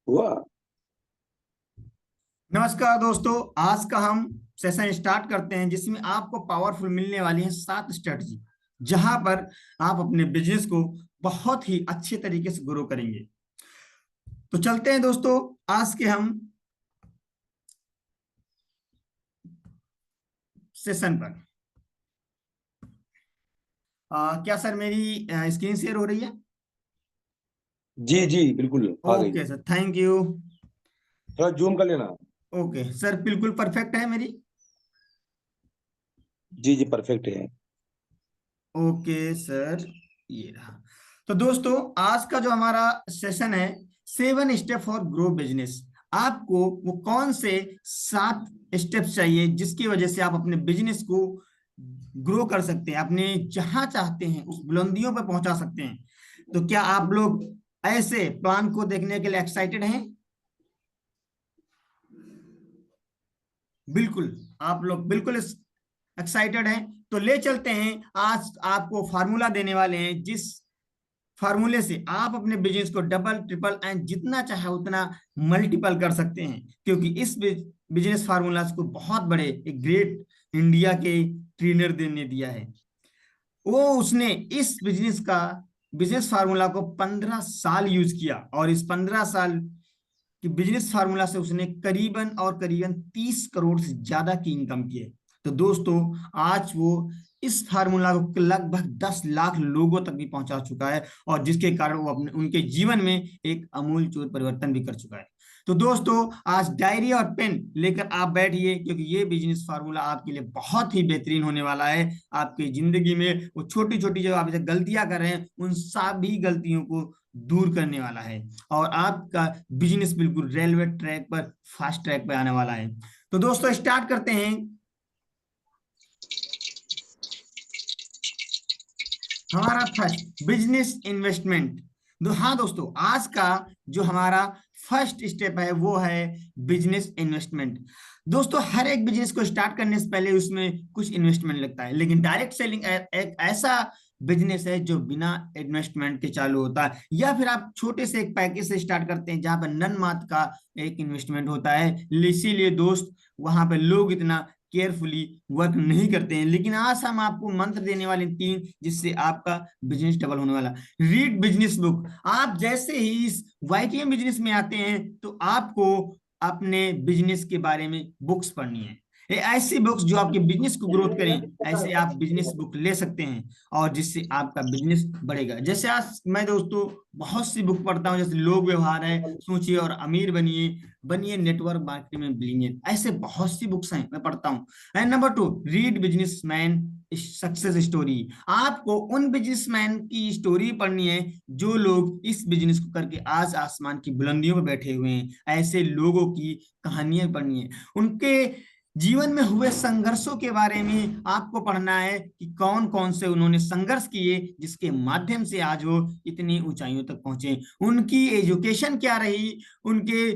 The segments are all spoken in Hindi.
हुआ। नमस्कार दोस्तों, आज का हम सेशन स्टार्ट करते हैं जिसमें आपको पावरफुल मिलने वाली है 7 स्ट्रेटजी, जहां पर आप अपने बिजनेस को बहुत ही अच्छे तरीके से ग्रो करेंगे। तो चलते हैं दोस्तों आज के हम सेशन पर। क्या सर मेरी स्क्रीन शेयर हो रही है? जी जी बिल्कुल आ गई। Okay sir, thank you. थोड़ा जूम कर लेना। ओके सर, बिल्कुल परफेक्ट है मेरी। जी जी परफेक्ट है। ओके सर, ये रहा। तो दोस्तों आज का जो हमारा सेशन है, 7 स्टेप फॉर ग्रो बिजनेस। आपको वो कौन से 7 स्टेप्स चाहिए जिसकी वजह से आप अपने बिजनेस को ग्रो कर सकते हैं, अपने जहां चाहते हैं उस बुलंदियों पर पहुंचा सकते हैं। तो क्या आप लोग ऐसे प्लान को देखने के लिए एक्साइटेड हैं? बिल्कुल, आप लोग बिल्कुल एक्साइटेड हैं। तो ले चलते हैं, आज आपको फार्मूला देने वाले हैं जिस फार्मूले से आप अपने बिजनेस को डबल ट्रिपल एंड जितना चाहे उतना मल्टीपल कर सकते हैं। क्योंकि इस बिजनेस फार्मूला को बहुत बड़े एक ग्रेट इंडिया के ट्रेनर ने दिया है। वो उसने इस बिजनेस फार्मूला को 15 साल यूज किया और इस 15 साल कि बिजनेस फार्मूला से उसने करीबन 30 करोड़ से ज्यादा की इनकम की है। तो दोस्तों आज वो इस फार्मूला को लगभग 10 लाख लोगों तक भी पहुंचा चुका है और जिसके कारण वो अपने उनके जीवन में एक अमूलचूल परिवर्तन भी कर चुका है। तो दोस्तों आज डायरी और पेन लेकर आप बैठिए, क्योंकि ये बिजनेस फार्मूला आपके लिए बहुत ही बेहतरीन होने वाला है। आपकी जिंदगी में वो छोटी छोटी जो आप गलतियां कर रहे हैं उन सभी गलतियों को दूर करने वाला है और आपका बिजनेस बिल्कुल रेलवे ट्रैक पर, फास्ट ट्रैक पे आने वाला है। तो दोस्तों स्टार्ट करते हैं हमारा फर्स्ट बिजनेस इन्वेस्टमेंट। हाँ दोस्तों, आज का जो हमारा फर्स्ट स्टेप है वो है बिजनेस इन्वेस्टमेंट। दोस्तों हर एक बिजनेस को स्टार्ट करने से पहले उसमें कुछ इन्वेस्टमेंट लगता है, लेकिन डायरेक्ट सेलिंग एक ऐसा बिजनेस है जो बिना इन्वेस्टमेंट के चालू होता है। या फिर आप छोटे से एक पैकेज से स्टार्ट करते हैं जहां पर नन मात्र का एक इन्वेस्टमेंट होता है। इसीलिए दोस्त वहां पे लोग इतना केयरफुली वर्क नहीं करते हैं। लेकिन आज हम आपको मंत्र देने वाले 3 जिससे आपका बिजनेस डबल होने वाला। Read business book. आप जैसे ही इस वाईटीएम बिजनेस में आते हैं तो आपको अपने बिजनेस के बारे में बुक्स पढ़नी है। ये ऐसी बुक्स जो आपके बिजनेस को ग्रोथ करें, ऐसे आप बिजनेस बुक ले सकते हैं और जिससे आपका बिजनेस बढ़ेगा। जैसे आज मैं दोस्तों बहुत सी बुक पढ़ता हूँ, जैसे लोग व्यवहार है, सोचिए और अमीर बनिए, बनिए नेटवर्क मार्केटिंग में बिलियनियर, ऐसे बहुत सी बुक्स हैं मैं पढ़ता हूँ। And number 2, read businessman success story. आपको उन बिजनेसमैन की स्टोरी पढ़नी है जो लोग इस बिजनेस को करके आज आसमान की बुलंदियों पर बैठे हुए हैं। ऐसे लोगों की कहानियां पढ़नी है, उनके जीवन में हुए संघर्षों के बारे में आपको पढ़ना है कि कौन कौन से उन्होंने संघर्ष किए जिसके माध्यम से आज वो इतनी ऊंचाइयों तक पहुंचे। उनकी एजुकेशन क्या रही, उनके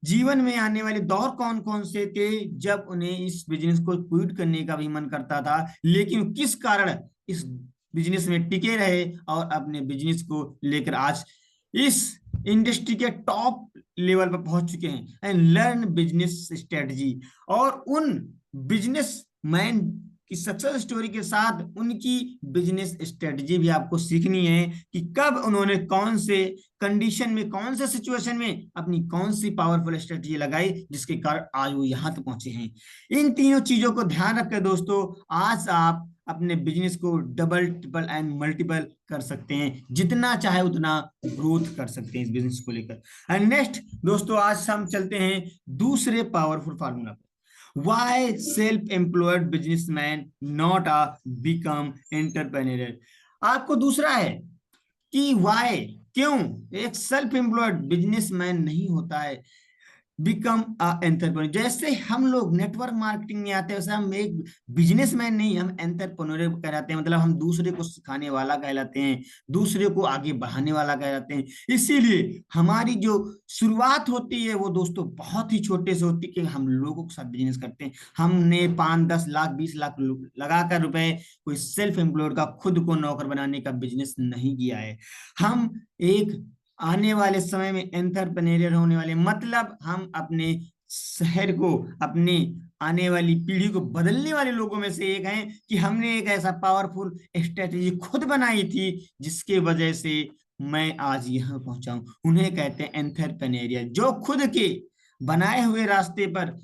जीवन में आने वाले दौर कौन कौन से थे जब उन्हें इस बिजनेस को क्विट करने का भी मन करता था, लेकिन किस कारण इस बिजनेस में टिके रहे और अपने बिजनेस को लेकर आज इस इंडस्ट्री के टॉप लेवल पर पहुंच चुके हैं। And learn business strategy. और उन बिजनेस मैन की सक्सेस स्टोरी के साथ उनकी बिजनेस स्ट्रेटजी भी आपको सीखनी है कि कब उन्होंने कौन से कंडीशन में, कौन से सिचुएशन में अपनी कौन सी पावरफुल स्ट्रेटजी लगाई जिसके कारण आज वो यहां तक पहुंचे हैं। इन तीनों चीजों को ध्यान रखकर दोस्तों आज आप अपने बिजनेस को डबल ट्रिपल एंड मल्टीपल कर सकते हैं, जितना चाहे उतना ग्रोथ कर सकते हैं इस बिजनेस को लेकर। एंड नेक्स्ट दोस्तों आज हम चलते हैं दूसरे पावरफुल फार्मूला पर। Why self-employed businessman not a become entrepreneur? आपको दूसरा है कि वाई, क्यों एक सेल्फ एम्प्लॉयड बिजनेसमैन नहीं होता है बिकम एंटरप्रेन्योर। जैसे हम लोग नेटवर्क मार्केटिंग में आते हैं वैसे हम एक बिजनेसमैन नहीं, हम एंटरप्रेन्योर कहलाते हैं। मतलब हम दूसरे को सिखाने वाला कहलाते हैं, दूसरे को आगे बढ़ाने वाला कहलाते हैं। इसीलिए हमारी जो शुरुआत होती है वो दोस्तों बहुत ही छोटे से होती है कि हम लोगों के साथ बिजनेस करते हैं। हमने 5-10 लाख 20 लाख लगाकर रुपए कोई सेल्फ एम्प्लॉयड का खुद को नौकर बनाने का बिजनेस नहीं किया है। हम एक आने वाले समय में एंटरप्रेन्योर होने वाले, मतलब हम अपने शहर को, अपनी आने वाली पीढ़ी को बदलने वाले लोगों में से एक हैं कि हमने एक ऐसा पावरफुल स्ट्रेटेजी खुद बनाई थी जिसके वजह से मैं आज यहाँ पहुंचा हूं। उन्हें कहते हैं एंटरप्रेन्योर। जो खुद के बनाए हुए रास्ते पर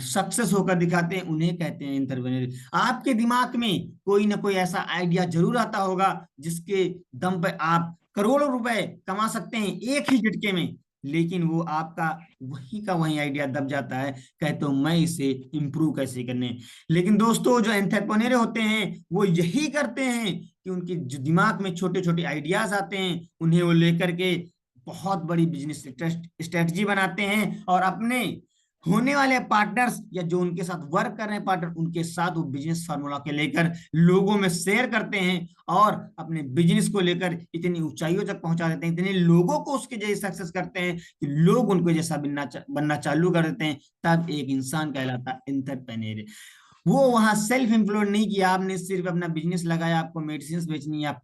सक्सेस होकर दिखाते हैं उन्हें कहते हैं एंटरप्रेन्योर। आपके दिमाग में कोई ना कोई ऐसा आइडिया जरूर आता होगा जिसके दम पर आप करोड़ों रुपए कमा सकते हैं एक ही झटके में, लेकिन वो आपका वही का वही आइडिया दब जाता है, कहते हो मैं इसे इंप्रूव कैसे करने। लेकिन दोस्तों जो एंटरप्रेन्योर होते हैं वो यही करते हैं कि उनके जो दिमाग में छोटे छोटे आइडियाज आते हैं उन्हें वो लेकर के बहुत बड़ी बिजनेस स्ट्रेटजी बनाते हैं और अपने होने वाले पार्टनर्स या जो उनके साथ वर्क कर रहे हैं पार्टनर, उनके साथ वो बिजनेस फार्मूला के लेकर लोगों में शेयर करते हैं और अपने बिजनेस को लेकर इतनी ऊंचाइयों तक पहुंचा देते हैं, इतने लोगों को उसके जैसे सक्सेस करते हैं कि लोग उनको जैसा बनना चालू कर देते हैं। तब एक इंसान कहलाता है एंटरप्रेन्योर। वो वहां सेल्फ एम्प्लॉयड नहीं किया, आपने सिर्फ अपना बिजनेस लगाया, आपको मेडिसिन बेचनी है,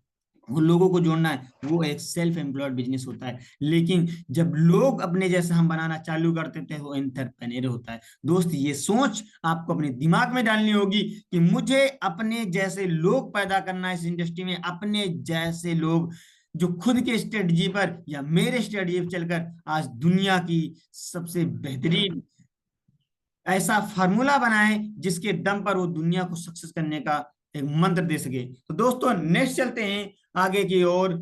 वो लोगों को जोड़ना है, वो एक सेल्फ एम्प्लॉयड बिजनेस होता है। लेकिन जब लोग अपने जैसे हम बनाना चालू करते थे वो एंटरप्रेन्योर होता है। दोस्त ये सोच आपको अपने दिमाग में डालनी होगी कि मुझे अपने जैसे लोग पैदा करना है इस इंडस्ट्री में, अपने जैसे लोग जो खुद के स्ट्रेटजी पर या मेरे स्ट्रेटजी पर चलकर आज दुनिया की सबसे बेहतरीन ऐसा फार्मूला बनाए जिसके दम पर वो दुनिया को सक्सेस करने का एक मंत्र दे सके। तो दोस्तों नेक्स्ट चलते हैं आगे की ओर।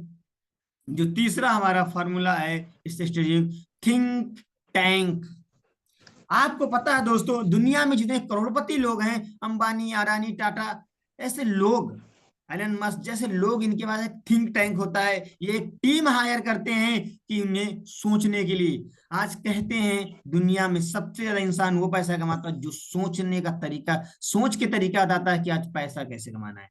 जो तीसरा हमारा फार्मूला है स्ट्रेटेजी, थिंक टैंक। आपको पता है दोस्तों दुनिया में जितने करोड़पति लोग हैं, अंबानी, अडानी, टाटा, ऐसे लोग, एलन मस्क जैसे लोग, इनके पास एक थिंक टैंक होता है। ये एक टीम हायर करते हैं कि उन्हें सोचने के लिए। आज कहते हैं दुनिया में सबसे ज्यादा इंसान वो पैसा कमाता है जो सोचने का तरीका, सोच के तरीका बताता है कि आज पैसा कैसे कमाना है।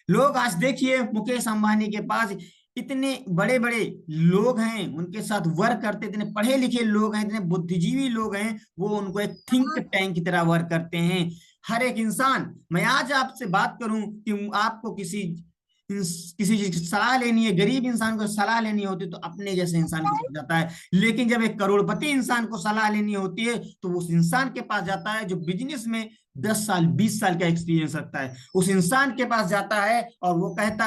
लोग आज देखिए मुकेश अंबानी के पास इतने बड़े बड़े लोग हैं, उनके साथ वर्क करते, इतने पढ़े लिखे लोग हैं, इतने बुद्धिजीवी लोग हैं, वो उनको एक थिंक टैंक की तरह वर्क करते हैं। हर एक इंसान, मैं आज आपसे बात करूं कि आपको किसी चीज की सलाह लेनी है, गरीब इंसान को सलाह लेनी होती है तो अपने जैसे इंसान के पास जाता है, लेकिन जब एक करोड़पति इंसान को सलाह लेनी होती है तो उस इंसान के पास जाता है जो बिजनेस में 10 साल 20 साल का एक्सपीरियंस रखता है। उस इंसान के पास जाता है और वो कहता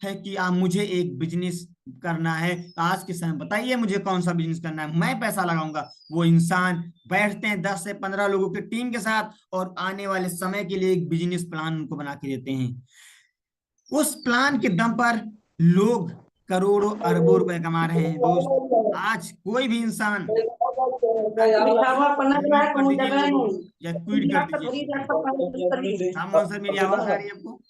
है कि आप मुझे एक बिजनेस करना है, आज के समय बताइए मुझे कौन सा बिजनेस करना है, मैं पैसा लगाऊंगा। वो इंसान बैठते हैं 10 से 15 लोगों की टीम के साथ और आने वाले समय के लिए एक बिजनेस प्लान उनको बना के देते हैं। उस प्लान के दम पर लोग करोड़ों अरबों रुपए कमा रहे हैं। दोस्त आज कोई भी इंसान या ट्वीट कर दीजिए। राममोहन सर मेरी आवाज आ रही है आपको?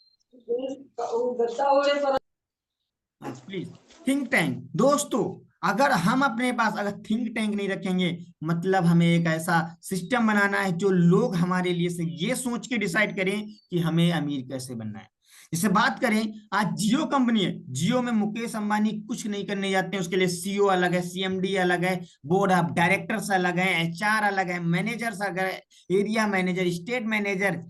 प्लीज। थिंक टैंक दोस्तों, अगर हम अपने पास अगर थिंक टैंक नहीं रखेंगे, मतलब हमें एक ऐसा सिस्टम बनाना है जो लोग हमारे लिए से ये सोच के डिसाइड करें कि हमें अमीर कैसे बनना है। जैसे बात करें आज जियो कंपनी है, जियो में मुकेश अंबानी कुछ नहीं करने जाते हैं, उसके लिए सीईओ अलग है, सीएमडी अलग है, बोर्ड ऑफ डायरेक्टर्स अलग है, एचआर अलग है, मैनेजर्स अलग है, एरिया मैनेजर, स्टेट मैनेजर,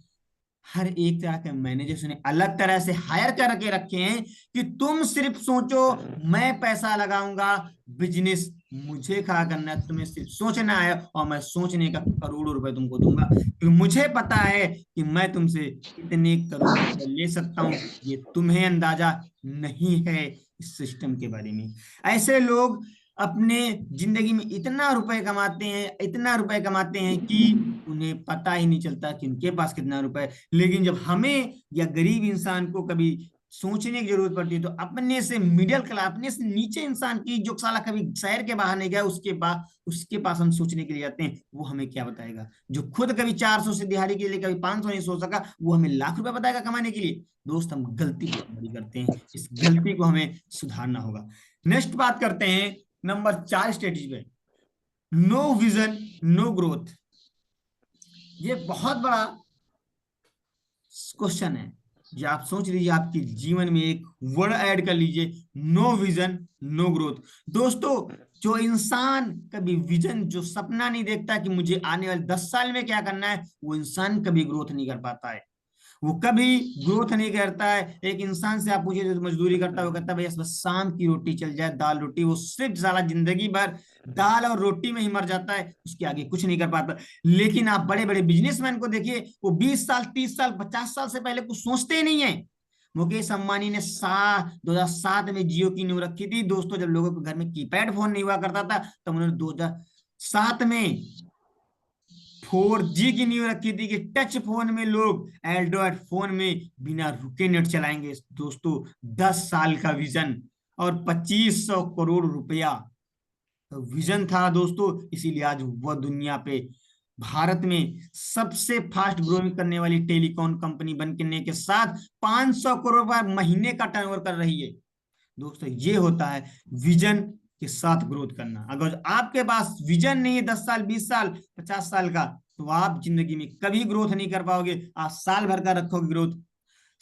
हर एक तरह के मैनेजर्स ने अलग तरह से हायर करके रखे हैं कि तुम सिर्फ सोचो मैं पैसा लगाऊंगा, बिजनेस मुझे खड़ा करना है, तुम्हें सिर्फ सोचना है और मैं सोचने का करोड़ों रुपए तुमको दूंगा क्योंकि मुझे पता है कि मैं तुमसे कितने करोड़ रुपए ले सकता हूं, ये तुम्हें अंदाजा नहीं है इस सिस्टम के बारे में। ऐसे लोग अपने जिंदगी में इतना रुपए कमाते हैं, इतना रुपए कमाते हैं कि उन्हें पता ही नहीं चलता कि उनके पास कितना रुपए। लेकिन जब हमें या गरीब इंसान को कभी सोचने की जरूरत पड़ती है तो अपने से मिडिल क्लास, अपने से नीचे इंसान की जो साला कभी शहर के बाहर नहीं गया उसके पास हम सोचने के लिए जाते हैं, वो हमें क्या बताएगा। जो खुद कभी 400 से दिहाड़ी के लिए कभी 500 नहीं सोच सका, वो हमें लाख रुपए बताएगा कमाने के लिए। दोस्त हम गलती बहुत बड़ी करते हैं, इस गलती को हमें सुधारना होगा। नेक्स्ट बात करते हैं नंबर 4 स्ट्रेटेजी पे, नो विजन नो ग्रोथ। ये बहुत बड़ा क्वेश्चन है, ये आप सोच लीजिए, आपके जीवन में एक वर्ड ऐड कर लीजिए, नो विजन नो ग्रोथ। दोस्तों जो इंसान कभी विजन, जो सपना नहीं देखता कि मुझे आने वाले 10 साल में क्या करना है, वो इंसान कभी ग्रोथ नहीं कर पाता है। वो कभी ग्रोथ नहीं करता है। एक इंसान से आप पूछिए जो मजदूरी करता है, वो कहता है भैया बस शाम की रोटी चल जाए, दाल रोटी, वो सिर्फ सारा जिंदगी भर दाल और रोटी में ही मर जाता है, उसके आगे कुछ नहीं कर पाता। लेकिन आप बड़े बड़े बिजनेसमैन को देखिए, वो 20 साल 30 साल 50 साल से पहले कुछ सोचते ही नहीं है। मुकेश अंबानी ने 2007 में जियो की नींव रखी थी दोस्तों, जब लोगों के घर में कीपैड फोन नहीं हुआ करता था, तब उन्होंने 2007 में 4G की नींव रखी थी कि टच फोन में लोग एंड्रॉयड फोन में बिना रुके नेट चलाएंगे दोस्तों। 10 साल का विजन और 2500 करोड़ रुपया विजन था दोस्तों। इसीलिए आज वह दुनिया पे भारत में सबसे फास्ट ग्रोइंग करने वाली टेलीकॉम कंपनी बनने के साथ 500 करोड़ रुपए महीने का टर्नओवर कर रही है दोस्तों। ये होता है विजन के साथ ग्रोथ करना। अगर आपके पास विजन नहीं है 10 साल 20 साल 50 साल का, तो आप जिंदगी में कभी ग्रोथ नहीं कर पाओगे। आप साल भर का रखोगे ग्रोथ,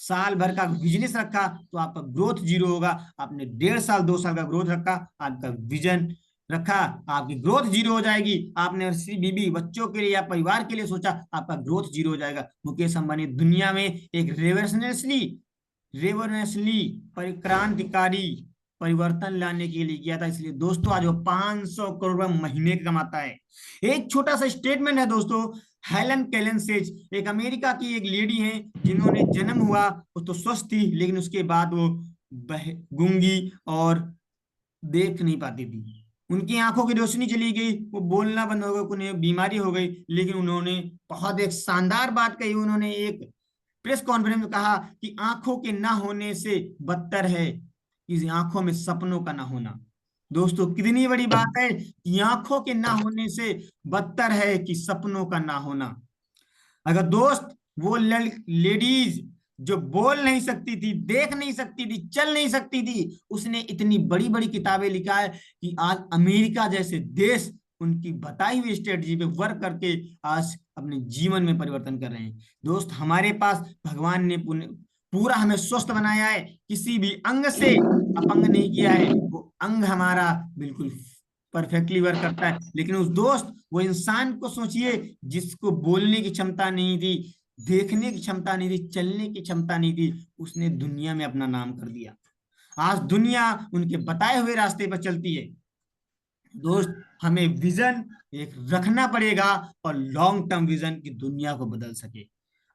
साल भर का बिजनेस रखा तो आपका ग्रोथ जीरो होगा। आपने 1.5 साल 2 साल का ग्रोथ रखा, आपका विजन रखा, आपकी ग्रोथ जीरो हो जाएगी। आपने सिर्फ बीबी बच्चों के लिए या परिवार के लिए सोचा, आपका ग्रोथ जीरो हो जाएगा। मुकेश अंबानी दुनिया में एक रेवोल्यूशनरी क्रांतिकारी परिवर्तन लाने के लिए किया था। इसलिए दोस्तों आज वो 500 करोड़ रुपए महीने का कमाता है। एक छोटा सा स्टेटमेंट है दोस्तों, हेलन केलन सेज, एक अमेरिका की एक लेडी है जिन्होंने जन्म हुआ, वो तो स्वस्थ थी लेकिन उसके बाद वो गूंगी और देख नहीं पाती थी। उनकी आंखों की रोशनी चली गई, वो बोलना बंद हो गया, उन्हें बीमारी हो गई। लेकिन उन्होंने बहुत एक शानदार बात कही। उन्होंने एक प्रेस कॉन्फ्रेंस में कहा कि आंखों के ना होने से बदतर है कि आंखों में सपनों का ना होना। दोस्तों कितनी बड़ी बात है कि आंखों के ना होने से बदतर है कि सपनों का ना होना। अगर दोस्त वो लेडीज जो बोल नहीं सकती थी, देख नहीं सकती थी, चल नहीं सकती थी, उसने इतनी बड़ी बड़ी किताबें लिखा है कि आज अमेरिका जैसे देश उनकी बताई हुई स्ट्रेटजी पे वर्क करके आज अपने जीवन में परिवर्तन कर रहे हैं। दोस्त हमारे पास भगवान ने पूरा हमें स्वस्थ बनाया है, किसी भी अंग से अपंग नहीं किया है। वो अंग हमारा बिल्कुल परफेक्टली वर्क करता है। लेकिन उस दोस्त वो इंसान को सोचिए जिसको बोलने की क्षमता नहीं थी, देखने की क्षमता नहीं थी, चलने की क्षमता नहीं थी, उसने दुनिया में अपना नाम कर दिया। आज दुनिया उनके बताए हुए रास्ते पर चलती है। दोस्त हमें विजन एक रखना पड़ेगा और लॉन्ग टर्म विजन की दुनिया को बदल सके।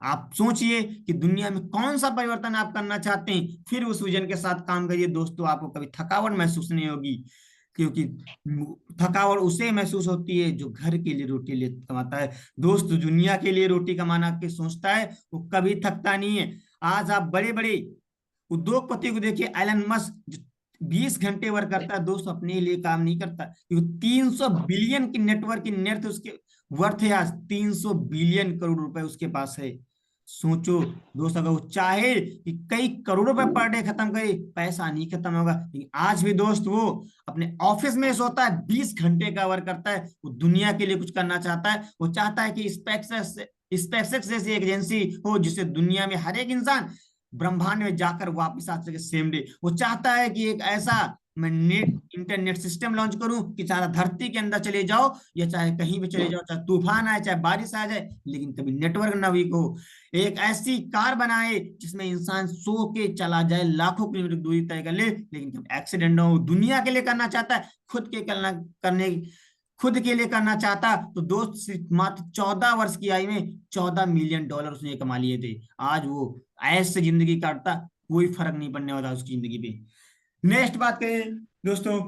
आप सोचिए कि दुनिया में कौन सा परिवर्तन आप करना चाहते हैं, फिर उस विजन के साथ काम करिए दोस्तों। आपको कभी थकावट महसूस नहीं होगी, क्योंकि थकावट उसे महसूस होती है जो घर के लिए रोटी ले कमाता है। दोस्त दुनिया के लिए रोटी कमाना के सोचता है वो कभी थकता नहीं है। आज आप बड़े बड़े उद्योगपति को देखिए, एलन मस्क जो 20 घंटे वर्क करता है दोस्त, अपने लिए काम नहीं करता, क्योंकि 300 बिलियन की नेटवर्क की नेट उसके वर्थ है। आज 300 बिलियन करोड़ रुपए उसके पास है। सोचो दोस्त, अगर वो चाहे कि कई करोड़ रुपए पर डे खत्म करे, पैसा नहीं खत्म होगा। लेकिन आज भी दोस्त वो अपने ऑफिस में सोता है, 20 घंटे का वर्क करता है। वो दुनिया के लिए कुछ करना चाहता है। वो चाहता है कि स्पेसएक्स जैसी एजेंसी हो जिससे दुनिया में हर एक इंसान ब्रह्मांड में जाकर वापस आ सके सेम डे। वो चाहता है कि एक ऐसा मैं इंटरनेट सिस्टम लॉन्च करूं कि चाहे धरती के अंदर चले जाओ या चाहे कहीं भी चले जाओ, चाहे तूफान आए चाहे बारिश आ जाए, लेकिन कभी नेटवर्क ना वीक हो। एक ऐसी कार बनाए जिसमें इंसान सो के चला जाए, लाखों किलोमीटर दूरी तय कर ले, लेकिन कभी एक्सीडेंट ना हो। दुनिया के लिए करना चाहता है, खुद के लिए करना चाहता तो दोस्त सिर्फ मात्र 14 वर्ष की आयु में $14 मिलियन उसने कमा लिए थे। आज वो ऐसे जिंदगी काटता, कोई फर्क नहीं पड़ने वाला उसकी जिंदगी पे। नेक्स्ट बात करें दोस्तों,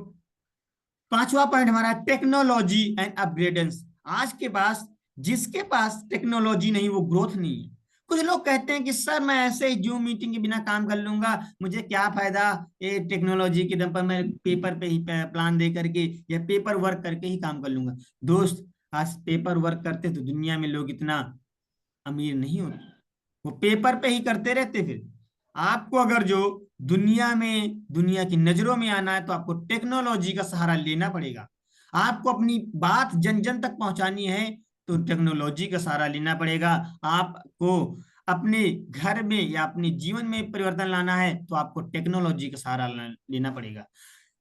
पांचवा पॉइंट हमारा टेक्नोलॉजी एंड अपग्रेडेंस। आज के पास जिसके पास टेक्नोलॉजी नहीं वो ग्रोथ नहीं है। कुछ लोग कहते हैं कि सर मैं ऐसे ही जूम मीटिंग के बिना काम कर लूंगा, मुझे क्या फायदा ये टेक्नोलॉजी के दम पर, मैं पेपर पे ही प्लान दे करके या पेपर वर्क करके ही काम कर लूंगा। दोस्त आज पेपर वर्क करते तो दुनिया में लोग इतना अमीर नहीं होते, वो पेपर पे ही करते रहते। फिर आपको अगर जो दुनिया की नजरों में आना है तो आपको टेक्नोलॉजी का सहारा लेना पड़ेगा। आपको अपनी बात जन जन तक पहुंचानी है तो टेक्नोलॉजी का सहारा लेना पड़ेगा। आपको अपने घर में या अपने जीवन में परिवर्तन लाना है तो आपको टेक्नोलॉजी का सहारा लेना पड़ेगा।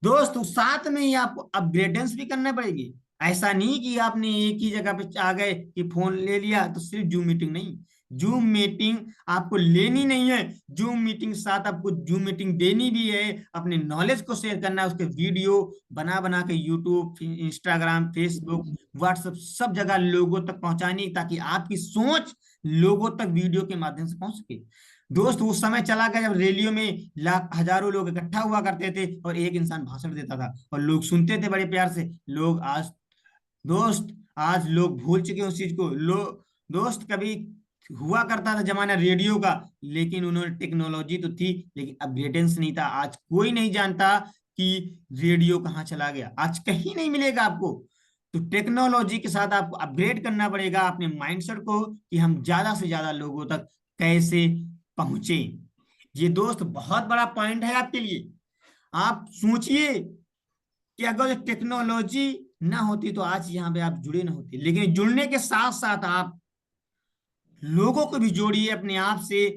दोस्तों साथ में ही आपको अपग्रेडेंस भी करना पड़ेगी। ऐसा नहीं कि आपने एक ही जगह पे आ गए कि फोन ले लिया तो सिर्फ जूम मीटिंग नहीं, जूम मीटिंग आपको लेनी नहीं है, जूम मीटिंग साथ आपको जूम मीटिंग देनी भी है, अपने नॉलेज को शेयर करना है, उसके वीडियो बना बना के यूट्यूब, इंस्टाग्राम, फेसबुक, व्हाट्सएप सब जगह लोगों तक पहुंचानी, ताकि आपकी सोच लोगों तक वीडियो के माध्यम से पहुंच सके। दोस्त उस समय चला गया जब रैलियों में लाख हजारों लोग इकट्ठा हुआ करते थे और एक इंसान भाषण देता था और लोग सुनते थे बड़े प्यार से। लोग आज दोस्त आज लोग भूल चुके हैं उस चीज को। दोस्त कभी हुआ करता था जमाना रेडियो का, लेकिन उन्होंने टेक्नोलॉजी तो थी लेकिन अपग्रेडेंस नहीं था। आज कोई नहीं जानता कि रेडियो कहाँ चला गया, आज कहीं नहीं मिलेगा आपको। तो टेक्नोलॉजी के साथ आपको अपग्रेड करना पड़ेगा अपने माइंडसेट को, कि हम ज्यादा से ज्यादा लोगों तक कैसे पहुंचे। ये दोस्त बहुत बड़ा पॉइंट है आपके लिए। आप सोचिए कि अगर टेक्नोलॉजी ना होती तो आज यहाँ पे आप जुड़े ना होते, लेकिन जुड़ने के साथ साथ आप लोगों को भी जोड़िए अपने आप से,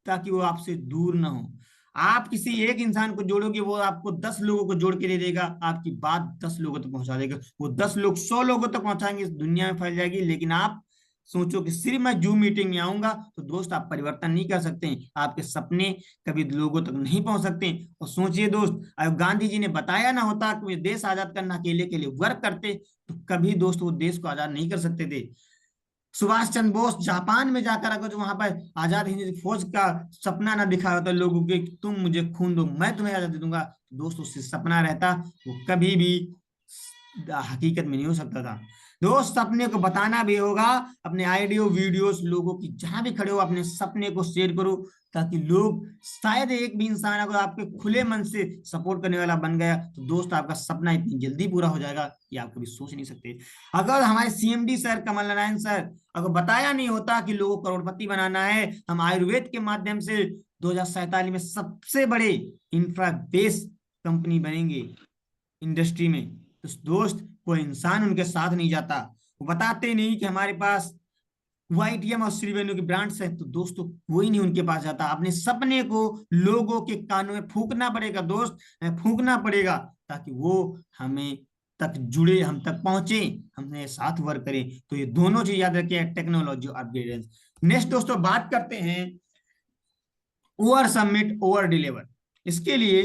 ताकि वो आपसे दूर ना हो। आप किसी एक इंसान को जोड़ोगे, वो आपको 10 लोगों को जोड़ के दे देगा, आपकी बात 10 लोगों तक पहुंचा देगा। वो 10 लोग 100 लोगों तक पहुंचाएंगे, इस दुनिया में फैल जाएगी। लेकिन आप सोचो कि सिर्फ मैं जूम मीटिंग में आऊंगा, तो दोस्त आप परिवर्तन नहीं कर सकते हैं, आपके सपने कभी लोगों तक नहीं पहुंच सकते। और सोचिए दोस्त, अगर गांधी जी ने बताया ना होता कि मुझे देश आजाद करना, अकेले के लिए वर्क करते, तो कभी दोस्त वो देश को आजाद नहीं कर सकते थे। सुभाष चंद्र बोस जापान में जाकर अगर जो वहां पर आजाद हिंद फौज का सपना ना दिखा होता लोगों के, तुम मुझे खून दो मैं तुम्हें आजादी दूंगा, तो दोस्तों से सपना रहता, वो कभी भी हकीकत में नहीं हो सकता था। दोस्त सपने को बताना भी होगा, अपने आइडियो वीडियोस लोगों की जहां भी खड़े हो अपने सपने को शेयर करो, ताकि लोग, शायद एक भी इंसान अगर आपके खुले मन से सपोर्ट करने वाला बन गया, तो दोस्त आपका सपना इतनी जल्दी पूरा हो जाएगा कि आप कभी सोच नहीं सकते। अगर हमारे CMD sir, Kamal Narayan sir, अगर बताया नहीं होता कि लोगों को करोड़पति बनाना है, हम आयुर्वेद के माध्यम से 2047 में सबसे बड़े इंफ्रा बेस कंपनी बनेंगे इंडस्ट्री में, तो दोस्त कोई इंसान उनके साथ नहीं जाता। वो बताते नहीं कि हमारे पास वाईटीएम और श्रीवेन्यू की ब्रांड्स है, तो दोस्तों कोई नहीं उनके पास जाता। अपने सपने को लोगों के कानों में फूंकना पड़ेगा दोस्त, फूंकना पड़ेगा, ताकि वो हमें तक जुड़े, हम तक पहुंचे, हमने साथ वर्क करें। तो ये दोनों चीज याद रखिए, टेक्नोलॉजी और अपग्रेडेंस। नेक्स्ट दोस्तों बात करते हैं ओवर सबमिट ओवर डिलीवर। इसके लिए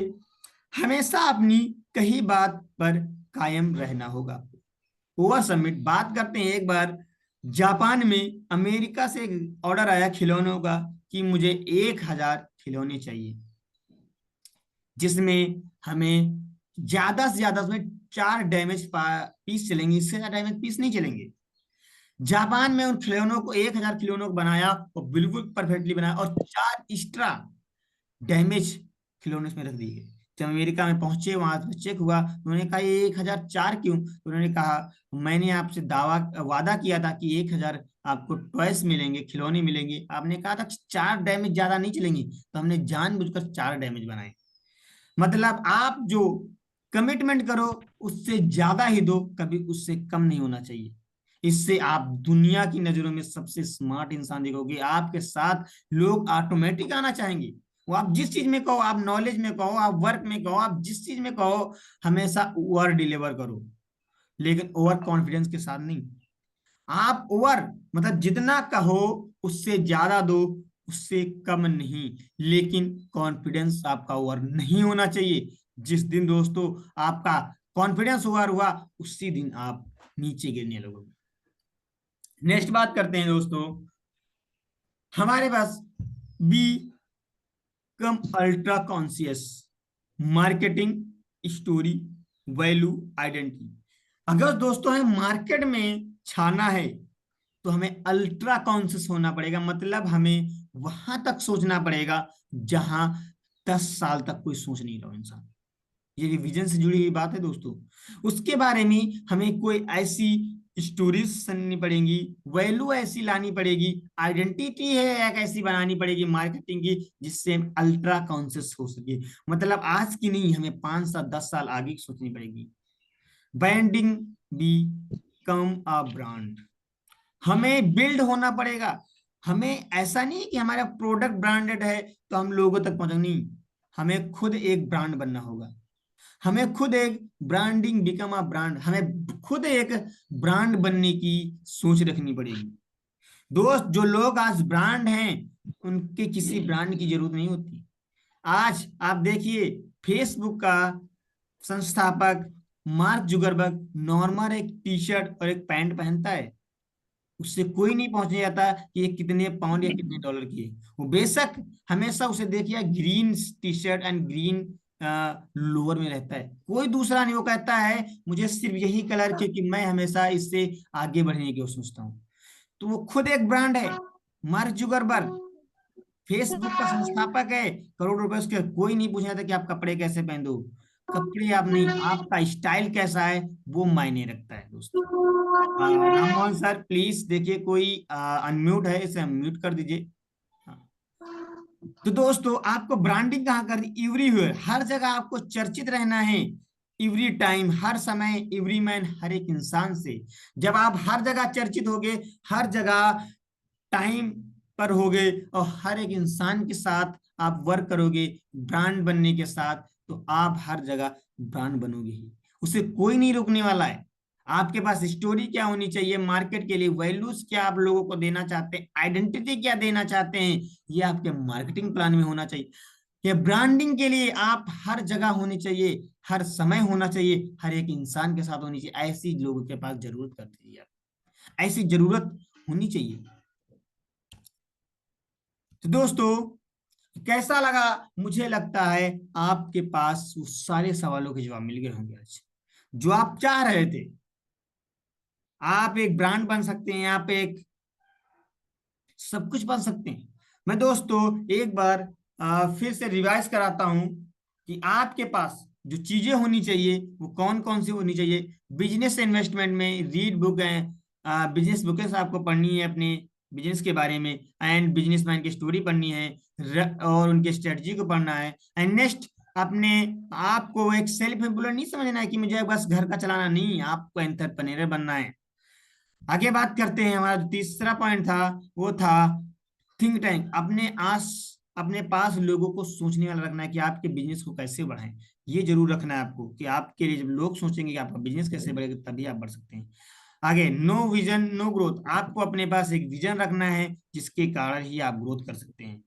हमेशा अपनी कही बात पर कायम रहना होगा। ओवर सबमिट बात करते हैं। एक बार जापान में अमेरिका से एक ऑर्डर आया खिलौनों का, कि मुझे 1000 खिलौने चाहिए, जिसमें हमें ज्यादा से ज्यादा उसमें 4 डैमेज पीस चलेंगे, इससे ज्यादा डैमेज पीस नहीं चलेंगे। जापान में उन खिलौनों को 1000 खिलौनों को बनाया और बिल्कुल परफेक्टली बनाया, और 4 एक्स्ट्रा डैमेज खिलौने उसमें रख दिए गए। जब अमेरिका में पहुंचे, वहां चेक हुआ, उन्होंने कहा ये 1004 क्यों? तो उन्होंने कहा मैंने आपसे वादा किया था कि 1000 आपको टॉयस मिलेंगे, खिलौने मिलेंगे, आपने कहा था 4 डैमेज ज्यादा नहीं चलेंगे, तो हमने जानबूझकर 4 डैमेज बनाए। मतलब आप जो कमिटमेंट करो उससे ज्यादा ही दो, कभी उससे कम नहीं होना चाहिए। इससे आप दुनिया की नजरों में सबसे स्मार्ट इंसान दिखोगे, आपके साथ लोग ऑटोमेटिक आना चाहेंगे। वो आप जिस चीज में कहो, आप नॉलेज में कहो, आप वर्क में कहो, आप जिस चीज में कहो, हमेशा ओवर डिलीवर करो, लेकिन ओवर कॉन्फिडेंस के साथ नहीं। आप ओवर मतलब जितना कहो उससे ज्यादा दो, उससे कम नहीं, लेकिन कॉन्फिडेंस आपका ओवर नहीं होना चाहिए। जिस दिन दोस्तों आपका कॉन्फिडेंस ओवर हुआ, उसी दिन आप नीचे गिरने लगोगे। नेक्स्ट बात करते हैं दोस्तों, हमारे पास be come ultra conscious marketing story value identity. अगर दोस्तों हमें मार्केट में छाना है, तो हमें अल्ट्रा कॉन्शियस होना पड़ेगा। मतलब हमें वहां तक सोचना पड़ेगा जहां 10 साल तक कोई सोच नहीं रहा इंसान। ये विजन से जुड़ी हुई बात है दोस्तों। उसके बारे में हमें कोई ऐसी स्टोरीज सुननी पड़ेंगी, वैल्यू ऐसी लानी पड़ेगी, आइडेंटिटी है एक ऐसी बनानी पड़ेगी मार्केटिंग की, जिससे हम अल्ट्रा कॉन्शियस हो सके। मतलब आज की नहीं, हमें 5 साल 10 साल आगे की सोचनी पड़ेगी। Branding become a brand, हमें बिल्ड होना पड़ेगा। हमें ऐसा नहीं कि हमारा प्रोडक्ट ब्रांडेड है तो हम लोगों तक पहुंचे, नहीं, हमें खुद एक ब्रांड बनना होगा। हमें खुद एक ब्रांडिंग बिकम अ ब्रांड, हमें खुद एक ब्रांड बनने की सोच रखनी पड़ेगी। दोस्त, जो लोग आज ब्रांड हैं उनके किसी ब्रांड की जरूरत नहीं होती। आज आप देखिए, फेसबुक का संस्थापक मार्क जुगरबर्ग नॉर्मल एक टी शर्ट और एक पैंट पहनता है, उससे कोई नहीं पहुंचने जाता कि ये कितने पाउंड या कितने डॉलर की है। वो बेशक हमेशा उसे देखिए green tea shirt and green lower में रहता है, कोई दूसरा नहीं। वो कहता है मुझे सिर्फ यही कलर क्योंकि मैं हमेशा इससे आगे बढ़ने की सोचता हूँ। तो वो खुद एक ब्रांड है। मार्क जुगरबर्ग फेसबुक का संस्थापक है, करोड़ रुपए उसके, कोई नहीं पूछ रहा था कि आप कपड़े कैसे पहन दो। कपड़े आप नहीं, आपका स्टाइल कैसा है वो मायने रखता है दोस्तों। राम मोहन सर प्लीज देखिए, कोई अनम्यूट है, इसे अनम्यूट कर दीजिए। हाँ। तो दोस्तों, आपको ब्रांडिंग कहाँ कर दी, एवरीवेयर, हर जगह आपको चर्चित रहना है। एवरी टाइम, हर समय, एवरी मैन, हर एक इंसान से। जब आप हर जगह चर्चित होगे, हर जगह टाइम पर होगे और हर एक इंसान के साथ आप वर्क करोगे ब्रांड बनने के साथ, तो आप हर जगह ब्रांड बनोगे ही, उसे कोई नहीं रोकने वाला है। आपके पास स्टोरी क्या होनी चाहिए मार्केट के लिए, वैल्यूज क्या आप लोगों को देना चाहते हैं, आइडेंटिटी क्या देना चाहते हैं, ये आपके मार्केटिंग प्लान में होना चाहिए। ये ब्रांडिंग के लिए आप हर जगह होनी चाहिए, हर समय होना चाहिए, हर एक इंसान के साथ होनी चाहिए, ऐसी लोगों के पास जरूरत करती है, ऐसी जरूरत होनी चाहिए। तो दोस्तों, कैसा लगा? मुझे लगता है आपके पास वो सारे सवालों के जवाब मिल गए होंगे आज, जो आप चाह रहे थे। आप एक ब्रांड बन सकते हैं, आप एक सब कुछ बन सकते हैं। मैं दोस्तों एक बार फिर से रिवाइज कराता हूं कि आपके पास जो चीजें होनी चाहिए वो कौन कौन सी होनी चाहिए। बिजनेस इन्वेस्टमेंट में रीड बुक है, बिजनेस बुकें आपको पढ़नी है अपने बिजनेस के बारे में, एंड बिजनेसमैन की स्टोरी पढ़नी है, और उनके स्ट्रेटजी को पढ़ना है। एंड नेक्स्ट, अपने आपको एक सेल्फ एम्प्लॉयड नहीं समझना है कि मुझे बस घर का चलाना, नहीं, आपको एंटरप्रेन्योर बनना है। आगे बात करते हैं, हमारा जो तीसरा पॉइंट था वो था थिंक टैंक। अपने पास लोगों को सोचने वाला रखना है कि आपके बिजनेस को कैसे बढ़ाएं। ये जरूर रखना है आपको कि आपके लिए जब लोग सोचेंगे कि आपका बिजनेस कैसे बढ़ेगा, तभी आप बढ़ सकते हैं। आगे, नो विजन नो ग्रोथ। आपको अपने पास एक विजन रखना है जिसके कारण ही आप ग्रोथ कर सकते हैं।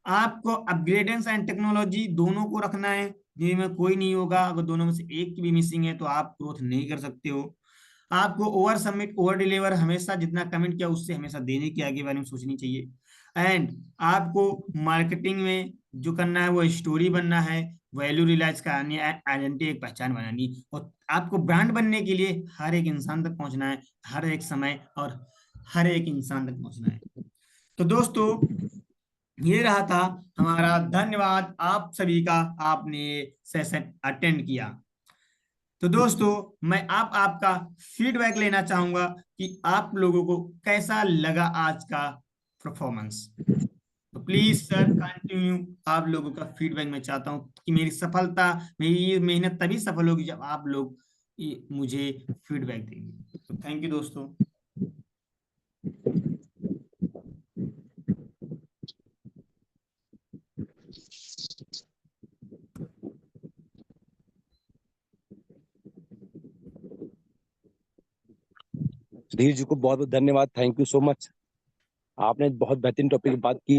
आपको अपग्रेडेंस एंड टेक्नोलॉजी दोनों को रखना है, जिनमें कोई नहीं होगा। अगर दोनों में से एक की भी मिसिंग है तो आप ग्रोथ नहीं कर सकते हो। आपको ओवर सबमिट ओवर डिलीवर, हमेशा जितना कमिट किया उससे हमेशा देने के आगे बारे में सोचनी चाहिए। एंड आपको मार्केटिंग में जो करना है वो स्टोरी बनना है, वैल्यू रियलाइज करानी है, आइडेंटिटी एक पहचान बनानी, और आपको ब्रांड बनने के लिए हर एक इंसान तक पहुंचना है, हर एक समय और हर एक इंसान तक पहुंचना है। तो दोस्तों, ये रहा था हमारा। धन्यवाद आप सभी का, आपने सेशन अटेंड किया। तो दोस्तों, मैं आपका फीडबैक लेना चाहूंगा कि आप लोगों को कैसा लगा आज का परफॉर्मेंस। तो प्लीज सर कंटिन्यू, आप लोगों का फीडबैक मैं चाहता हूं कि मेरी सफलता, मेरी ये मेहनत तभी सफल होगी जब आप लोग मुझे फीडबैक देंगे। तो थैंक यू दोस्तों। धीर जी को बहुत बहुत धन्यवाद, थैंक यू सो मच। आपने बहुत बेहतरीन टॉपिक की बात की।